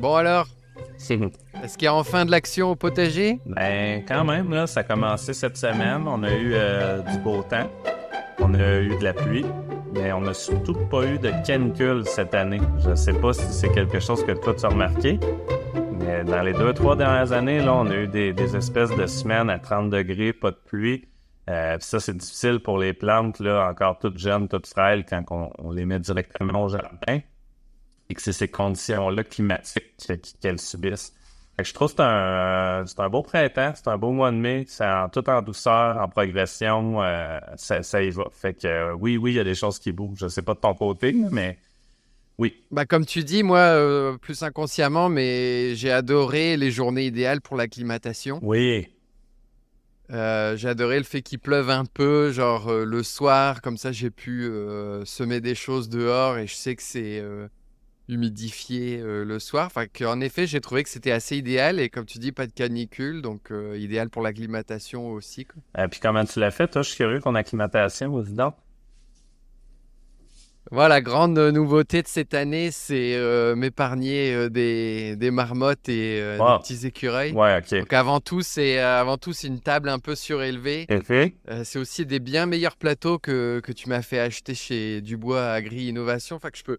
Bon alors, est-ce qu'il y a enfin de l'action au potager? Ben, quand même, là, ça a commencé cette semaine. On a eu du beau temps. On a eu de la pluie. Mais on n'a surtout pas eu de canicule cette année. Je sais pas si c'est quelque chose que toi, tu as remarqué. Mais dans les 2-3 dernières années, là, on a eu des espèces de semaines à 30 degrés, pas de pluie. Puis ça, c'est difficile pour les plantes, là, encore toutes jeunes, toutes frêles, quand on les met directement au jardin. Et que c'est ces conditions-là climatiques qu'elles subissent. Fait que je trouve que c'est un beau printemps, c'est un beau mois de mai, c'est tout en douceur, en progression, ça y va. Fait que oui, il y a des choses qui bougent. Je sais pas de ton côté, mais oui. Bah comme tu dis, moi, plus inconsciemment, mais j'ai adoré les journées idéales pour l'acclimatation. Oui, J'ai adoré le fait qu'il pleuve un peu, genre le soir, comme ça j'ai pu semer des choses dehors et je sais que c'est humidifié le soir. Enfin, qu'en effet, j'ai trouvé que c'était assez idéal et comme tu dis, pas de canicule, donc idéal pour l'acclimatation aussi, quoi. Puis comment tu l'as fait, toi? Je suis curieux, ton acclimatation, vas-y donc. Voilà, la grande nouveauté de cette année, c'est m'épargner des marmottes et des Wow. petits écureuils. Ouais, OK. Donc avant tout, c'est une table un peu surélevée. OK. C'est aussi des bien meilleurs plateaux que tu m'as fait acheter chez Dubois Agri Innovation. Enfin, que je peux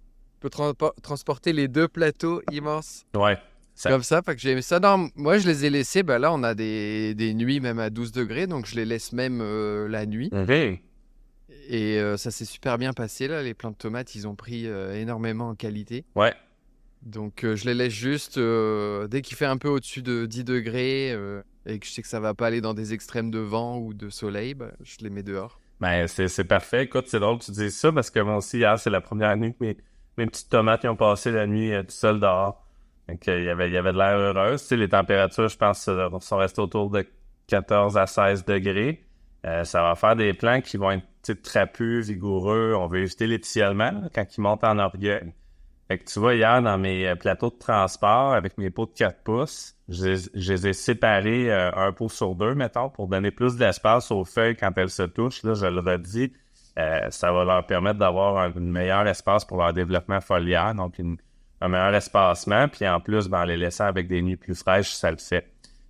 transporter les deux plateaux immenses Ouais. Ça... comme ça. Enfin, que j'ai aimé ça. Non, moi, je les ai laissés. Bah, là, on a des nuits même à 12 degrés. Donc, je les laisse même la nuit. OK. Et ça s'est super bien passé. Là, les plants de tomates, ils ont pris énormément en qualité. Ouais. Donc, je les laisse juste dès qu'il fait un peu au-dessus de 10 degrés et que je sais que ça va pas aller dans des extrêmes de vent ou de soleil, bah, je les mets dehors. Ben, c'est parfait. Écoute, c'est drôle que tu dises ça parce que moi aussi, hier, c'est la première nuit que mes petites tomates ils ont passé la nuit tout seules dehors. Donc, il y avait de l'air heureuse. Tu sais, les températures, je pense, sont restées autour de 14 à 16 degrés. Ça va faire des plants qui vont être tu sais, trapus, vigoureux. On veut éviter l'étiollement là, quand ils montent en orgueil. Fait que tu vois, hier, dans mes plateaux de transport, avec mes pots de 4 pouces, je les ai séparés un pot sur deux, mettons, pour donner plus d'espace aux feuilles quand elles se touchent. Là, je le redis, ça va leur permettre d'avoir un meilleur espace pour leur développement foliaire, donc un meilleur espacement. Puis en plus, ben, en les laissant avec des nuits plus fraîches, ça le fait.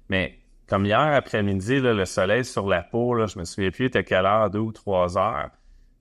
Mais comme hier après-midi, là, le soleil sur la peau, là, je me souviens plus, il était quelle heure, 2 ou 3 heures.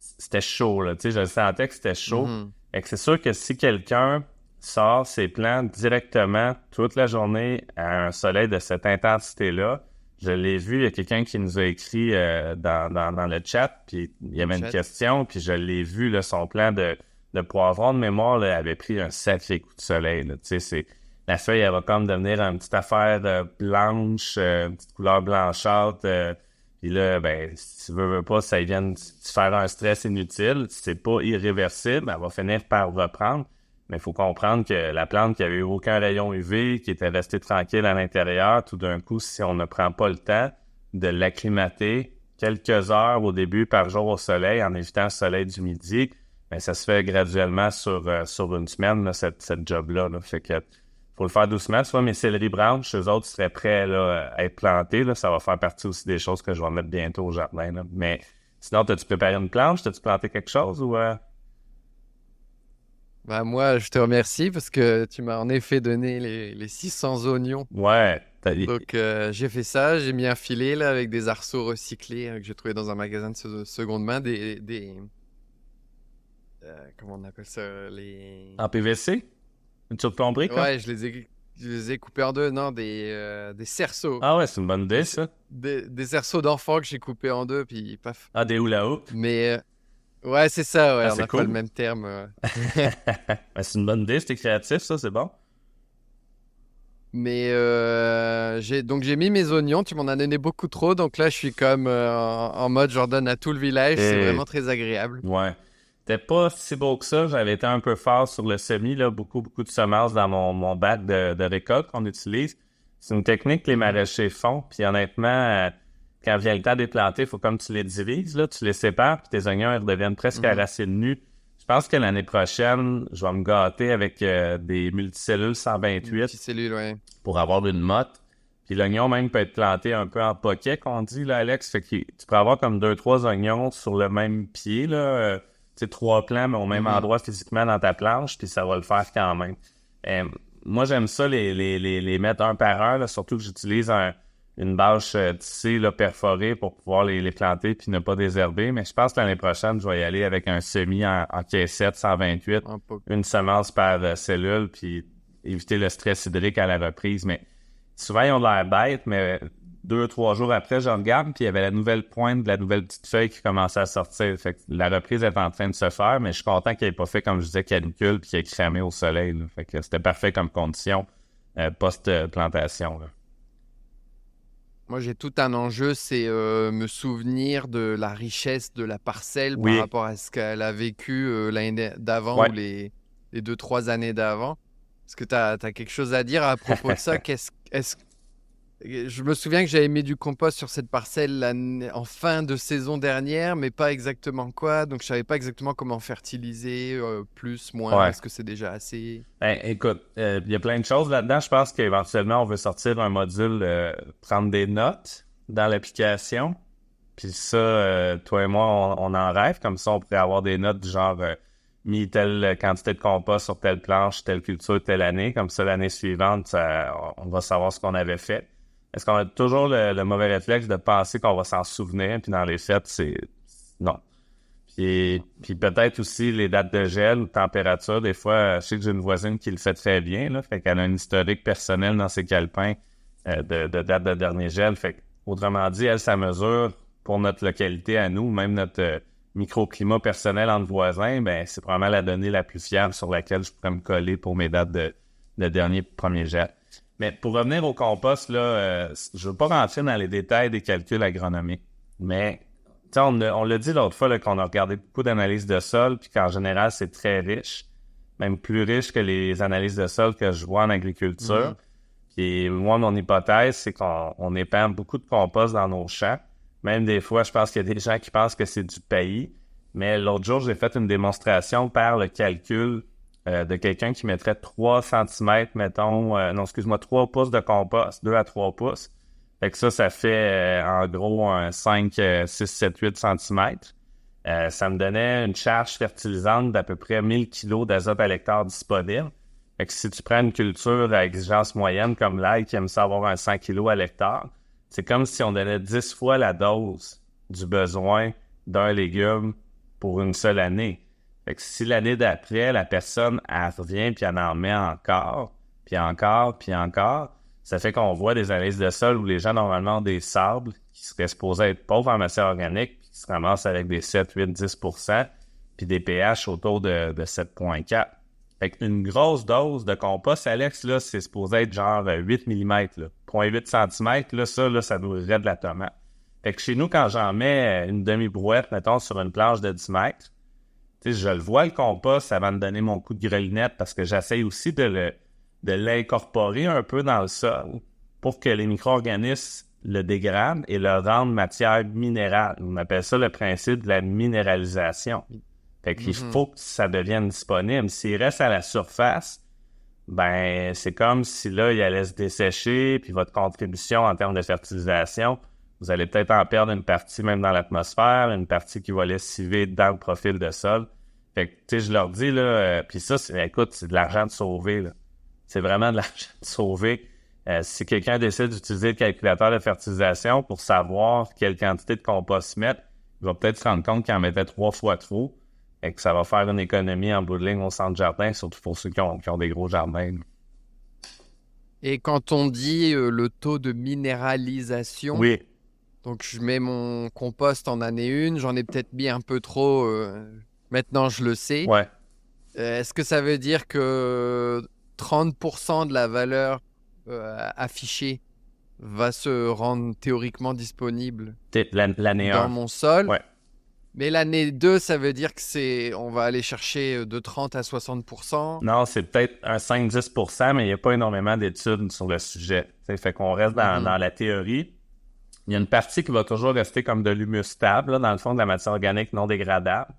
C'était chaud, là, tu sais, je le sentais que c'était chaud. Mhm. Fait que c'est sûr que si quelqu'un sort ses plantes directement toute la journée à un soleil de cette intensité-là, je l'ai vu, il y a quelqu'un qui nous a écrit dans le chat, puis il y avait une question, puis je l'ai vu, là, son plan de poivron de mémoire là, avait pris un sacré coup de soleil. Là. Tu sais, la feuille, elle va comme devenir une petite affaire blanche, une petite couleur blanchâtre. Puis là, ben, si tu veux pas, ça vient de te faire un stress inutile. C'est pas irréversible, elle va finir par reprendre. Mais il faut comprendre que la plante qui avait eu aucun rayon UV, qui était restée tranquille à l'intérieur, tout d'un coup, si on ne prend pas le temps de l'acclimater quelques heures au début par jour au soleil, en évitant le soleil du midi, ben, ça se fait graduellement sur une semaine, là, cette job-là. Là. Fait que faut le faire doucement. Tu vois, mes céleri branches, eux autres seraient prêts là, à être plantés. Là. Ça va faire partie aussi des choses que je vais mettre bientôt au jardin. Là. Mais sinon, t'as-tu préparé une planche? T'as-tu planté quelque chose ou... Bah, moi, je te remercie parce que tu m'as en effet donné les 600 oignons. Ouais, Donc, j'ai fait ça. J'ai mis un filet là, avec des arceaux recyclés que j'ai trouvé dans un magasin de seconde main. Comment on appelle ça? en PVC? Une surplomberie, quoi? Ouais, je les ai coupés en deux. Non, des cerceaux. Ah ouais, c'est une bonne Des, idée, ça. des cerceaux d'enfants que j'ai coupés en deux, puis paf. Ah, des hula hoop. Mais ouais, c'est ça, ouais, Ah, on c'est n'a pas le cool. même terme. Ben, c'est une bonne idée, c'était créatif, ça, c'est bon. Mais j'ai mis mes oignons, tu m'en as donné beaucoup trop, donc là je suis comme en mode j'en donne à tout le village, c'est Et... vraiment très agréable. Ouais. C'était pas si beau que ça. J'avais été un peu fort sur le semis, là, beaucoup de semences dans mon bac de récolte qu'on utilise. C'est une technique que les Mhm. maraîchers font. Puis honnêtement, quand vient le temps de les planter, il faut comme tu les divises, là, tu les sépares, puis tes oignons ils redeviennent presque à Mhm. racines nues. Je pense que l'année prochaine, je vais me gâter avec des multicellules Une 128 petite cellule, ouais. pour avoir une motte. Puis l'oignon même peut être planté un peu en poquet, qu'on dit, là, Alex. Fait que tu peux avoir comme 2-3 oignons sur le même pied, là. Tu sais, 3 plants, mais au même Mhm. endroit physiquement dans ta planche, puis ça va le faire quand même. Euh, moi, j'aime ça les mettre un par un, là, surtout que j'utilise une bâche tissée là, perforée pour pouvoir les planter puis ne pas désherber. Mais je pense que l'année prochaine, je vais y aller avec un semis en caissette 128, une semence par cellule, puis éviter le stress hydrique à la reprise. Mais souvent, ils ont de l'air bêtes, mais 2-3 jours après, je regarde, puis il y avait la nouvelle pointe de la nouvelle petite feuille qui commençait à sortir. Fait que la reprise est en train de se faire, mais je suis content qu'il n'ait pas fait, comme je disais, canicule, puis qu'il ait cramé au soleil, là. Fait que c'était parfait comme condition post-plantation, là. Moi, j'ai tout un enjeu, c'est me souvenir de la richesse de la parcelle par Oui, rapport à ce qu'elle a vécu l'année d'avant ouais. ou les 2-3 années d'avant. Est-ce que tu as quelque chose à dire à propos de ça? Je me souviens que j'avais mis du compost sur cette parcelle en fin de saison dernière, mais pas exactement quoi. Donc, je savais pas exactement comment fertiliser, plus, moins. Ouais. Est-ce que c'est déjà assez? Ben, écoute, il y a plein de choses là-dedans. Je pense qu'éventuellement, on veut sortir un module, prendre des notes dans l'application. Puis ça, toi et moi, on en rêve. Comme ça, on pourrait avoir des notes du genre mis telle quantité de compost sur telle planche, telle culture, telle année. Comme ça, l'année suivante, on va savoir ce qu'on avait fait. Est-ce qu'on a toujours le mauvais réflexe de penser qu'on va s'en souvenir? Puis dans les faits, c'est... Non. Puis peut-être aussi les dates de gel ou de température. Des fois, je sais que j'ai une voisine qui le fait très bien, là. Fait qu'elle a un historique personnel dans ses calepins de date de dernier gel. Fait autrement dit, elle, sa mesure pour notre localité à nous, même notre microclimat personnel entre voisins, ben c'est probablement la donnée la plus fiable sur laquelle je pourrais me coller pour mes dates de dernier premier gel. Mais pour revenir au compost, là, je veux pas rentrer dans les détails des calculs agronomiques, mais on l'a dit l'autre fois là, qu'on a regardé beaucoup d'analyses de sol, puis qu'en général, c'est très riche, même plus riche que les analyses de sol que je vois en agriculture. Puis moi, mon hypothèse, c'est qu'on épand beaucoup de compost dans nos champs. Même des fois, je pense qu'il y a des gens qui pensent que c'est du paillis. Mais l'autre jour, j'ai fait une démonstration par le calcul de quelqu'un qui mettrait 3 cm, mettons, 3 pouces de compost, 2 à 3 pouces. Fait que ça fait en gros un 5, 6, 7, 8 cm. Ça me donnait une charge fertilisante d'à peu près 1000 kg d'azote à l'hectare disponible. Fait que si tu prends une culture à exigence moyenne comme l'ail qui aime ça avoir un 100 kg à l'hectare, c'est comme si on donnait 10 fois la dose du besoin d'un légume pour une seule année. Fait que si l'année d'après, la personne, elle revient puis elle en met encore, puis encore, puis encore, ça fait qu'on voit des analyses de sol où les gens, normalement, ont des sables qui seraient supposés être pauvres en matière organique, puis qui se ramassent avec des 7, 8, 10%, puis des pH autour de 7,4. Fait qu'une grosse dose de compost, Alex, là, c'est supposé être genre 8 mm, là. 0,8 cm, là, ça nourrirait de la tomate. Fait que chez nous, quand j'en mets une demi-brouette, mettons, sur une planche de 10 mètres, tu sais, je le vois, le compost, avant de donner mon coup de grelinette, parce que j'essaye aussi de l'incorporer un peu dans le sol pour que les micro-organismes le dégradent et le rendent matière minérale. On appelle ça le principe de la minéralisation. Fait qu'il faut que ça devienne disponible. S'il reste à la surface, ben c'est comme si là, il allait se dessécher, puis votre contribution en termes de fertilisation, vous allez peut-être en perdre une partie même dans l'atmosphère, une partie qui va lessiver dans le profil de sol. Fait que, tu sais, je leur dis, là, puis ça, écoute, c'est de l'argent de sauver, là. C'est vraiment de l'argent de sauver. Si quelqu'un décide d'utiliser le calculateur de fertilisation pour savoir quelle quantité de compost mettre, il va peut-être se rendre compte qu'il en mettait 3 fois trop et que ça va faire une économie en bout de ligne au centre jardin, surtout pour ceux qui ont des gros jardins. Et quand on dit le taux de minéralisation, Oui. donc je mets mon compost en année 1, j'en ai peut-être mis un peu trop, maintenant je le sais. Ouais. Est-ce que ça veut dire que 30% de la valeur affichée va se rendre théoriquement disponible L'année 1. dans mon sol? Ouais. Mais l'année 2, ça veut dire que on va aller chercher de 30 à 60%. Non, c'est peut-être un 5-10%, mais il n'y a pas énormément d'études sur le sujet. T'sais, fait qu'on reste dans la théorie. Il y a une partie qui va toujours rester comme de l'humus stable, là, dans le fond, de la matière organique non dégradable.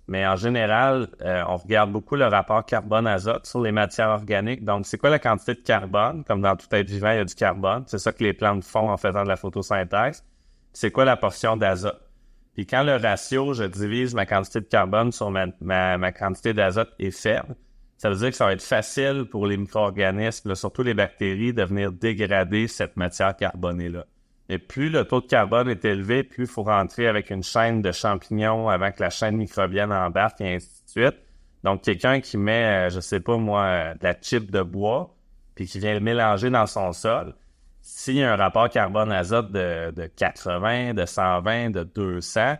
Mais en général, on regarde beaucoup le rapport carbone-azote sur les matières organiques. Donc, c'est quoi la quantité de carbone? Comme dans tout être vivant, il y a du carbone. C'est ça que les plantes font en faisant de la photosynthèse. C'est quoi la portion d'azote? Puis quand le ratio, je divise ma quantité de carbone sur ma quantité d'azote est faible, ça veut dire que ça va être facile pour les micro-organismes, là, surtout les bactéries, de venir dégrader cette matière carbonée-là. Et plus le taux de carbone est élevé, plus il faut rentrer avec une chaîne de champignons avant que la chaîne microbienne embarque et ainsi de suite. Donc, quelqu'un qui met, je sais pas moi, de la chip de bois, puis qui vient le mélanger dans son sol, s'il y a un rapport carbone-azote de 80, de 120, de 200,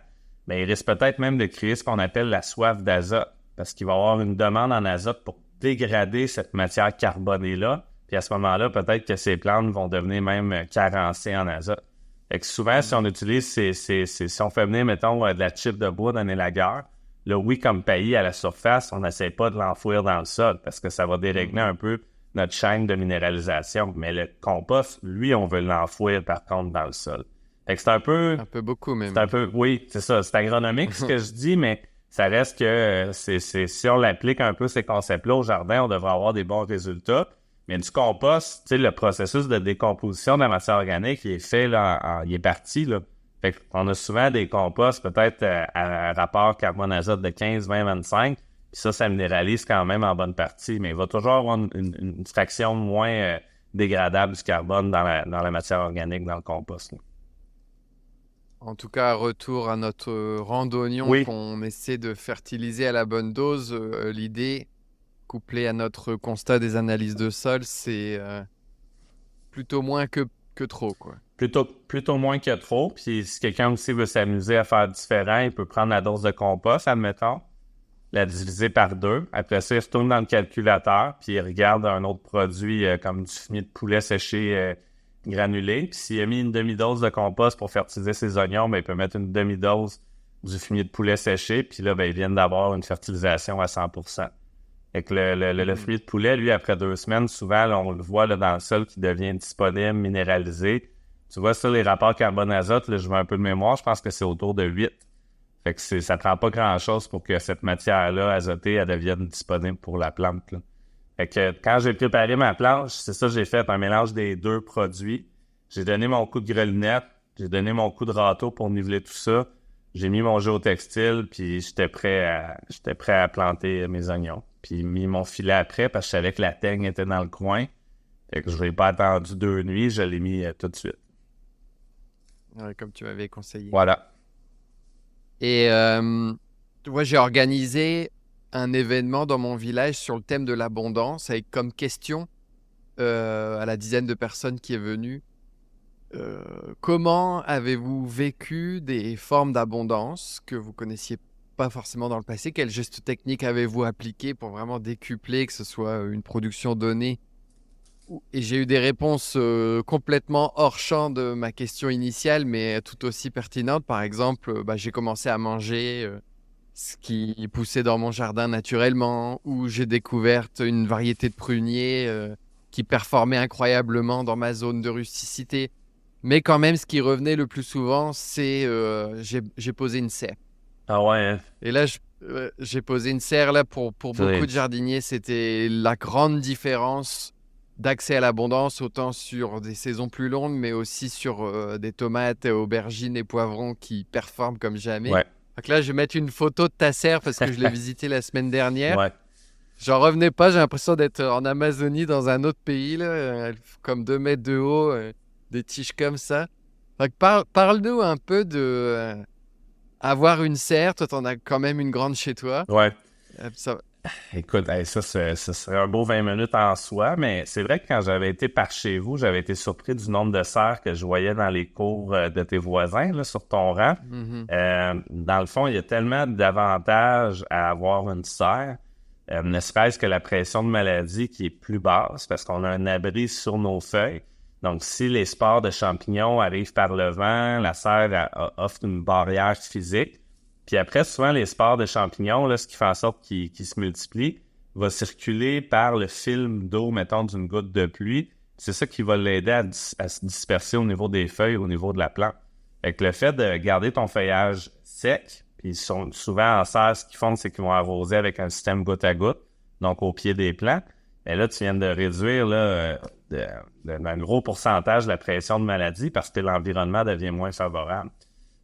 bien, il risque peut-être même de créer ce qu'on appelle la soif d'azote, parce qu'il va y avoir une demande en azote pour dégrader cette matière carbonée-là. Puis à ce moment-là, peut-être que ces plantes vont devenir même carencées en azote. Fait que souvent, si on utilise si on fait venir, mettons, de la chip de bois d'un élagueur, là, oui, comme paillis à la surface, on n'essaie pas de l'enfouir dans le sol parce que ça va dérégler un peu notre chaîne de minéralisation. Mais le compost, lui, on veut l'enfouir par contre dans le sol. Fait que c'est un peu... Un peu beaucoup même. C'est un peu... Oui, c'est ça. C'est agronomique ce que je dis, mais ça reste que si on l'applique un peu ces concepts-là au jardin, on devrait avoir des bons résultats. Mais du compost, tu sais, le processus de décomposition de la matière organique, il est fait, là, il est parti, là. Fait qu'on a souvent des composts peut-être à un rapport carbone-azote de 15, 20, 25, puis ça minéralise quand même en bonne partie, mais il va toujours avoir une fraction moins dégradable du carbone dans la matière organique, dans le compost, là. En tout cas, retour à notre rang d'oignon qu'on essaie de fertiliser à la bonne dose. L'idée, couplée à notre constat des analyses de sol, c'est plutôt moins que trop, quoi. Plutôt moins que trop. Puis si quelqu'un aussi veut s'amuser à faire différent, il peut prendre la dose de compost, admettons, la diviser par 2. Après ça, il retourne dans le calculateur, puis il regarde un autre produit comme du fumier de poulet séché granulé. Puis s'il a mis une demi-dose de compost pour fertiliser ses oignons, ben, il peut mettre une demi-dose du fumier de poulet séché. Puis là, ben, ils viennent d'avoir une fertilisation à 100%. Fait que le fumier de poulet, lui, après 2 semaines, souvent, là, on le voit là, dans le sol qui devient disponible, minéralisé. Tu vois, ça, les rapports carbone-azote, là, je veux un peu de mémoire, je pense que c'est autour de 8. Fait que ça prend pas grand-chose pour que cette matière-là, azotée, elle devienne disponible pour la plante, là. Fait que quand j'ai préparé ma planche, c'est ça, j'ai fait un mélange des 2 produits. J'ai donné mon coup de grelinette, j'ai donné mon coup de râteau pour niveler tout ça. J'ai mis mon géotextile, puis j'étais prêt à planter mes oignons. Puis mis mon filet après, parce que je savais que la teigne était dans le coin. Fait que je n'ai pas attendu 2 nuits, je l'ai mis tout de suite. Ouais, comme tu m'avais conseillé. Voilà. Et tu vois, j'ai organisé un événement dans mon village sur le thème de l'abondance, avec comme question à la dizaine de personnes qui est venue. Comment avez-vous vécu des formes d'abondance que vous connaissiez pas forcément dans le passé? Quels gestes techniques avez-vous appliqués pour vraiment décupler, que ce soit une production donnée? Et j'ai eu des réponses complètement hors champ de ma question initiale, mais tout aussi pertinentes. Par exemple, j'ai commencé à manger ce qui poussait dans mon jardin naturellement, ou j'ai découvert une variété de pruniers qui performait incroyablement dans ma zone de rusticité. Mais quand même, ce qui revenait le plus souvent, c'est j'ai posé une serre. Ah ouais, hein? Et là, j'ai posé une serre là pour beaucoup de jardiniers. C'était la grande différence d'accès à l'abondance, autant sur des saisons plus longues, mais aussi sur des tomates, aubergines et poivrons qui performent comme jamais. Ouais. Donc là, je vais mettre une photo de ta serre parce que je l'ai visitée la semaine dernière. Ouais. J'en revenais pas, j'ai l'impression d'être en Amazonie dans un autre pays, là, comme 2 mètres de haut, des tiges comme ça. Donc parle-nous un peu de avoir une serre. Toi, t'en as quand même une grande chez toi. Ouais. Ça... Écoute, ça serait un beau 20 minutes en soi, mais c'est vrai que quand j'avais été par chez vous, j'avais été surpris du nombre de serres que je voyais dans les cours de tes voisins, là, sur ton rang. Dans le fond, il y a tellement d'avantages à avoir une serre, ne serait-ce que la pression de maladie qui est plus basse, parce qu'on a un abri sur nos feuilles. Donc, si les spores de champignons arrivent par le vent, la serre offre une barrière physique. Puis après, souvent, les spores de champignons, là, ce qui fait en sorte qu'ils se multiplient, va circuler par le film d'eau, mettons, d'une goutte de pluie. C'est ça qui va l'aider à se disperser au niveau des feuilles, au niveau de la plante. Fait que le fait de garder ton feuillage sec, puis ils sont souvent en serre, ce qu'ils font, c'est qu'ils vont arroser avec un système goutte à goutte, donc au pied des plants. Et là, tu viens de réduire là, d'un gros pourcentage de la pression de maladie parce que l'environnement devient moins favorable.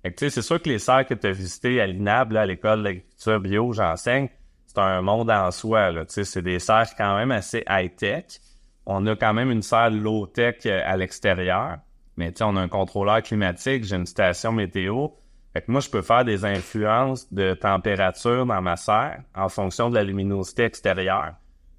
Fait que, tu sais, c'est sûr que les serres que tu as visitées à l'INAB, là, à l'école d'agriculture bio, j'enseigne, c'est c'est un monde en soi, là. Tu sais, c'est des serres quand même assez high-tech. On a quand même une serre low-tech à l'extérieur. Mais tu sais, on a un contrôleur climatique, j'ai une station météo. Fait que moi, je peux faire des influences de température dans ma serre en fonction de la luminosité extérieure.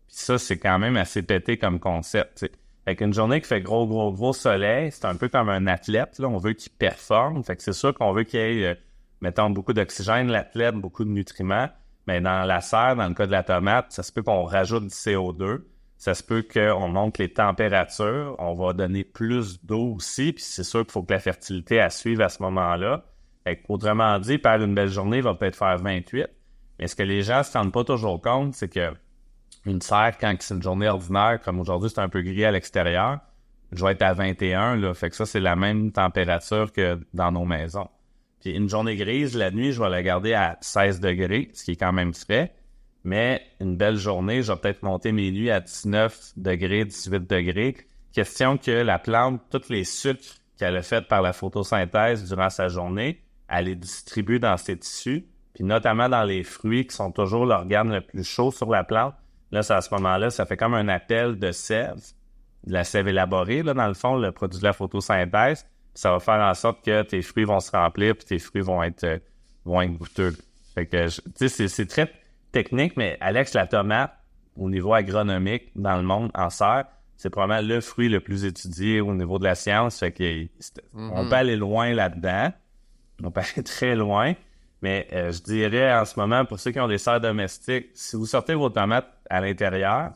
Puis ça, c'est quand même assez pété comme concept, tu sais. Fait qu'une journée qui fait gros soleil, c'est un peu comme un athlète, là. On veut qu'il performe. Fait que c'est sûr qu'on veut qu'il y ait, mettons, beaucoup d'oxygène, l'athlète, beaucoup de nutriments. Mais dans la serre, dans le cas de la tomate, ça se peut qu'on rajoute du CO2. Ça se peut qu'on monte les températures. On va donner plus d'eau aussi. Puis c'est sûr qu'il faut que la fertilité elle suive à ce moment-là. Fait qu'autrement dit, par une belle journée, il va peut-être faire 28. Mais ce que les gens ne se rendent pas toujours compte, c'est que une serre, quand c'est une journée ordinaire, comme aujourd'hui, c'est un peu gris à l'extérieur, je vais être à 21, là. Fait que ça, c'est la même température que dans nos maisons. Puis une journée grise, la nuit, je vais la garder à 16 degrés, ce qui est quand même frais. Mais une belle journée, je vais peut-être monter mes nuits à 19 degrés, 18 degrés. Question que la plante, tous les sucres qu'elle a fait par la photosynthèse durant sa journée, elle les distribue dans ses tissus, puis notamment dans les fruits qui sont toujours l'organe le plus chaud sur la plante. Là, c'est à ce moment-là, ça fait comme un appel de sève, de la sève élaborée, là, dans le fond, le produit de la photosynthèse. Ça va faire en sorte que tes fruits vont se remplir puis tes fruits vont être goûteux. Fait que, tu sais, c'est très technique, mais Alex, la tomate, au niveau agronomique, dans le monde, en serre, c'est probablement le fruit le plus étudié au niveau de la science. Fait que on peut aller loin là-dedans. On peut aller très loin. Mais je dirais en ce moment, pour ceux qui ont des serres domestiques, si vous sortez vos tomates à l'intérieur,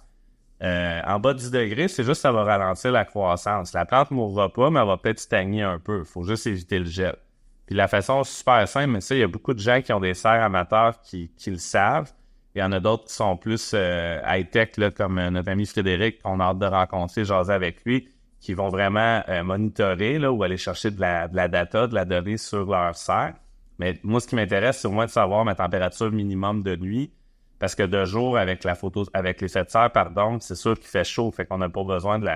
en bas de 10 degrés, c'est juste que ça va ralentir la croissance. La plante ne mourra pas, mais elle va peut-être stagner un peu. Il faut juste éviter le gel. Puis la façon super simple, mais ça, il y a beaucoup de gens qui ont des serres amateurs qui le savent. Il y en a d'autres qui sont plus high-tech, là, comme notre ami Frédéric, qu'on a hâte de rencontrer, jaser avec lui, qui vont vraiment monitorer là, ou aller chercher de la data, de la donnée sur leur serre. Mais moi, ce qui m'intéresse, c'est au moins de savoir ma température minimum de nuit. Parce que de jour, avec l'effet de serre, c'est sûr qu'il fait chaud. Fait qu'on n'a pas besoin de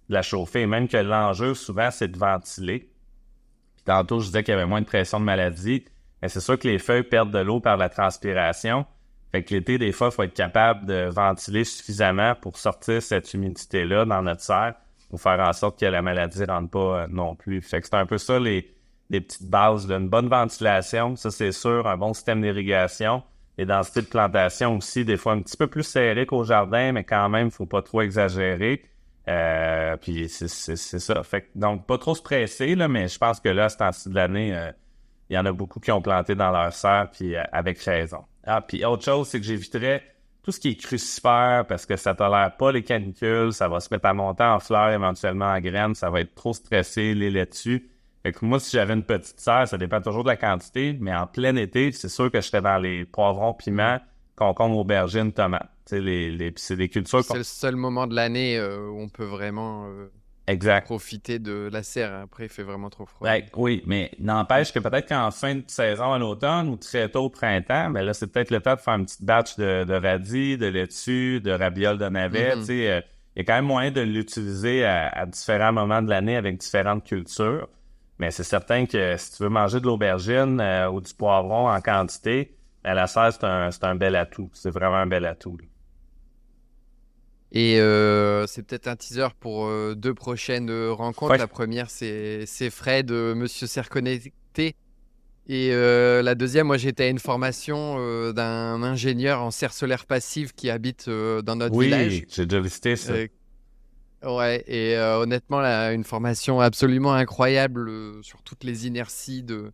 la chauffer. Et même que l'enjeu, souvent, c'est de ventiler. Puis tantôt, je disais qu'il y avait moins de pression de maladie. Mais c'est sûr que les feuilles perdent de l'eau par la transpiration. Fait que l'été, des fois, il faut être capable de ventiler suffisamment pour sortir cette humidité-là dans notre serre pour faire en sorte que la maladie ne rentre pas non plus. Fait que c'est un peu ça les petites bases, là. Une bonne ventilation, ça c'est sûr, un bon système d'irrigation, les densités de plantation aussi, des fois un petit peu plus serré qu'au jardin, mais quand même, il ne faut pas trop exagérer. Puis c'est ça. Fait que, donc, pas trop se presser, là, mais je pense que là, à ce temps-ci de l'année, il y en a beaucoup qui ont planté dans leur serre, puis avec raison. Ah, puis autre chose, c'est que j'éviterais tout ce qui est crucifère parce que ça tolère pas les canicules, ça va se mettre à monter en fleurs, éventuellement en graines, ça va être trop stressé, les laitues. Fait que moi, si j'avais une petite serre, ça dépend toujours de la quantité, mais en plein été, c'est sûr que je serais dans les poivrons, piments, concombres, aubergines, tomates. Tu sais, c'est des cultures... C'est le seul moment de l'année où on peut vraiment exact. profiter de la serre. Après, il fait vraiment trop froid. Ouais, oui, mais n'empêche que peut-être qu'en fin de saison à l'automne ou très tôt au printemps, ben là, c'est peut-être le temps de faire une petite batch de radis, de laitue, de rabioles de navets. Tu sais, il y a quand même moyen de l'utiliser à différents moments de l'année avec différentes cultures. Mais c'est certain que si tu veux manger de l'aubergine ou du poivron en quantité, ben la serre, c'est un bel atout. C'est vraiment un bel atout, là. Et c'est peut-être un teaser pour deux prochaines rencontres. Ouais. La première, c'est Fred, Monsieur Serre Connecté. Et la deuxième, moi, j'étais à une formation d'un ingénieur en serre solaire passive qui habite dans notre village. Oui, j'ai déjà visité ça. Ouais, et honnêtement, là, une formation absolument incroyable sur toutes les inerties de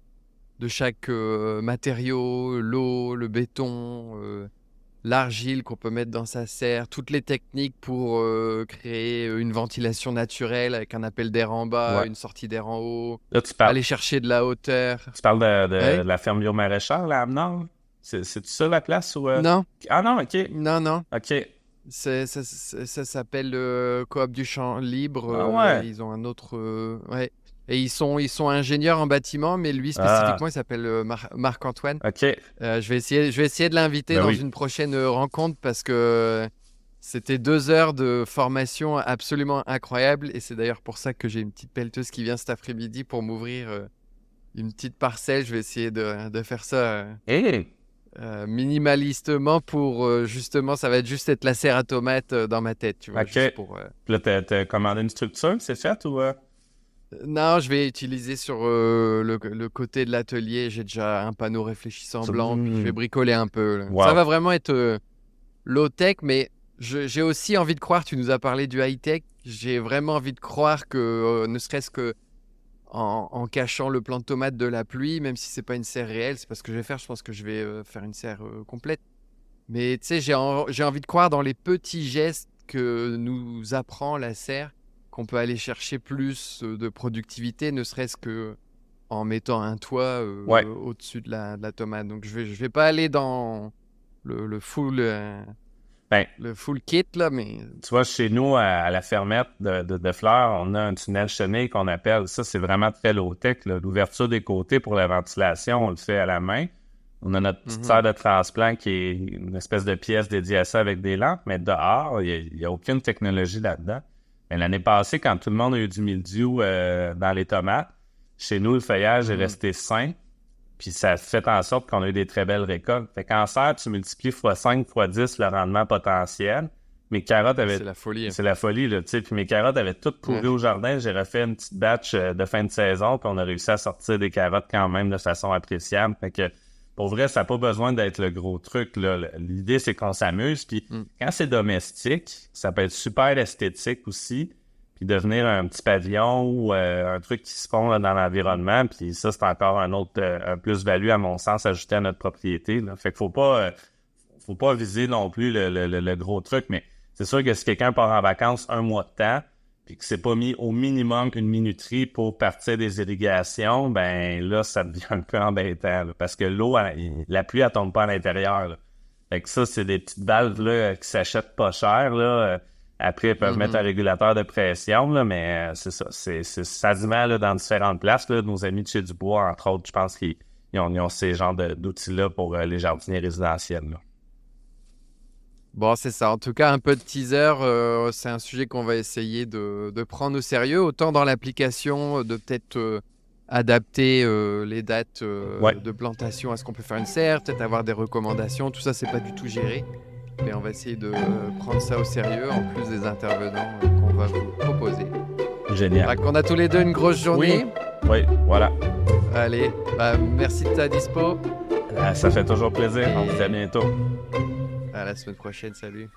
chaque matériau, l'eau, le béton, l'argile qu'on peut mettre dans sa serre, toutes les techniques pour créer une ventilation naturelle avec un appel d'air en bas, une sortie d'air en haut, Là, aller chercher de la hauteur. Tu parles de la ferme biomaraîchère, là, à Amenard? C'est ça la place où... Non. Ah non, OK. Non. OK. Ça s'appelle Coop du Champ Libre. Ah ouais. Ils ont un autre... ouais. Et ils sont ingénieurs en bâtiment, mais lui spécifiquement, il s'appelle Marc-Antoine. OK. Je vais essayer de l'inviter dans une prochaine rencontre parce que c'était 2 heures de formation absolument incroyable. Et c'est d'ailleurs pour ça que j'ai une petite pelleteuse qui vient cet après-midi pour m'ouvrir une petite parcelle. Je vais essayer de faire ça minimalistement pour justement, ça va être juste être la serre à tomates dans ma tête, tu vois. OK. Juste pour, Puis là, t'as commandé une structure, c'est fait ou... Non, je vais utiliser sur le côté de l'atelier. J'ai déjà un panneau réfléchissant blanc, puis je vais bricoler un peu, là. Ça Wow. va vraiment être low-tech, mais j'ai aussi envie de croire, tu nous as parlé du high-tech, j'ai vraiment envie de croire que ne serait-ce que en cachant le plant de tomate de la pluie, même si c'est pas une serre réelle, c'est pas ce que je vais faire. Je pense que je vais faire une serre complète. Mais tu sais, j'ai envie de croire dans les petits gestes que nous apprend la serre, qu'on peut aller chercher plus de productivité, ne serait-ce que en mettant un toit Ouais. au-dessus de la tomate. Donc je vais pas aller dans le full, Ben, le full kit là, mais tu vois, chez nous, à la fermette de fleurs, on a un tunnel chenille qu'on appelle. Ça, c'est vraiment très low-tech, là. L'ouverture des côtés pour la ventilation, on le fait à la main. On a notre petite serre de transplant qui est une espèce de pièce dédiée à ça avec des lampes, mais dehors, il n'y a aucune technologie là-dedans. Mais l'année passée, quand tout le monde a eu du mildiou dans les tomates, chez nous, le feuillage est resté sain, puis ça fait en sorte qu'on a eu des très belles récoltes. Fait qu'en serre, tu multiplies x5, x10 le rendement potentiel. Mes carottes avaient... c'est la folie, hein. C'est la folie, là, tu sais. Puis mes carottes avaient toutes pourri au jardin. J'ai refait une petite batch de fin de saison, puis on a réussi à sortir des carottes quand même de façon appréciable. Fait que, pour vrai, ça n'a pas besoin d'être le gros truc, là. L'idée, c'est qu'on s'amuse. Puis quand c'est domestique, ça peut être super esthétique aussi. Puis devenir un petit pavillon ou un truc qui se fond là, dans l'environnement. Puis ça, c'est encore un autre un plus-value, à mon sens, ajouté à notre propriété, là. Fait qu'il faut pas viser non plus le gros truc, mais c'est sûr que si quelqu'un part en vacances un mois de temps, puis que c'est pas mis au minimum une minuterie pour partir des irrigations, ben là, ça devient un peu embêtant, là, parce que l'eau, la pluie, elle tombe pas à l'intérieur, là. Fait que ça, c'est des petites valves là, qui s'achètent pas cher, là. Après, ils peuvent mettre un régulateur de pression, là, mais c'est ça. Ça se met là, dans différentes places. Là. Nos amis de chez Dubois, entre autres, je pense qu'ils ont ces genres d'outils-là pour les jardiniers résidentiels, là. Bon, c'est ça. En tout cas, un peu de teaser, c'est un sujet qu'on va essayer de prendre au sérieux, autant dans l'application, de peut-être adapter les dates Ouais. de plantation à ce qu'on peut faire une serre, peut-être avoir des recommandations. Tout ça, c'est pas du tout géré. Mais on va essayer de prendre ça au sérieux, en plus des intervenants qu'on va vous proposer. Génial. On a tous les deux une grosse journée. Oui, voilà. Allez, merci de ta dispo. Ça fait toujours plaisir. On se dit à bientôt. À la semaine prochaine, salut.